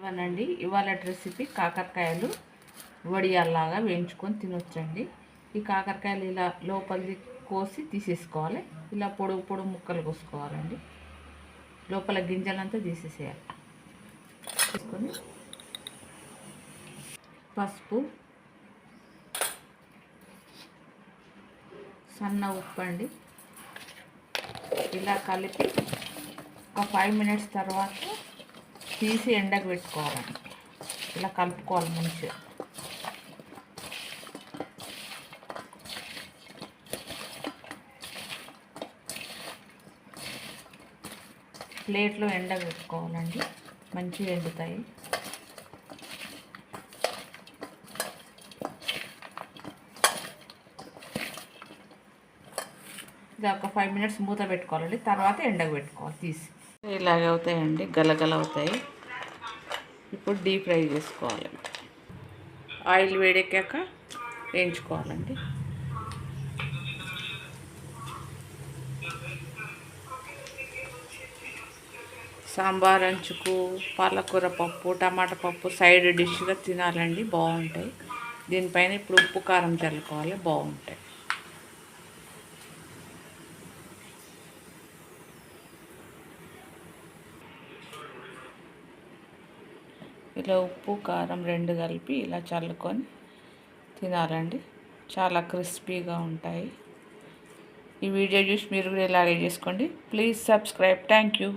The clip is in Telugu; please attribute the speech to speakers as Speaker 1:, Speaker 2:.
Speaker 1: ఇవ్వనండి. ఇవాళ రెసిపీ కాకరకాయలు వడియాల్లాగా వేయించుకొని తినొచ్చండి. ఈ కాకరకాయలు ఇలా లోపలిది కోసి తీసేసుకోవాలి. ఇలా పొడుగు పొడుగు ముక్కలు కోసుకోవాలండి. లోపల గింజలంతా తీసేసేయాలి. తీసుకొని పసుపు, సన్న ఉప్పు అండి ఇలా కలిపి ఒక 5 మినిట్స్ తర్వాత తీసి ఎండకు పెట్టుకోవాలండి. ఇలా కలుపుకోవాలి మంచిగా. ప్లేట్లో ఎండకు పెట్టుకోవాలండి, మంచిగా ఎండుతాయి. ఇది ఒక 5 మినిట్స్ మూత పెట్టుకోవాలండి. తర్వాత ఎండకు పెట్టుకోవాలి తీసి. ఇలాగ అవుతాయండి, గలగల అవుతాయి. ఇప్పుడు డీప్ ఫ్రై చేసుకోవాలి. ఆయిల్ వేడెక్కాక వేయించుకోవాలండి. సాంబార్ అంచుకు పాలకూర పప్పు, టమాటా పప్పు సైడ్ డిష్గా తినాలండి, బాగుంటాయి. దీనిపైన ఇప్పుడు ఉప్పు కారం చల్లుకోవాలి, బాగుంటాయి. ఇలా ఉప్పు కారం రెండు కలిపి ఇలా చల్లుకొని తినాలండి, చాలా క్రిస్పీగా ఉంటాయి. ఈ వీడియో చూసి మీరు కూడా ఇలాగే చేసుకోండి. Please subscribe. Thank you.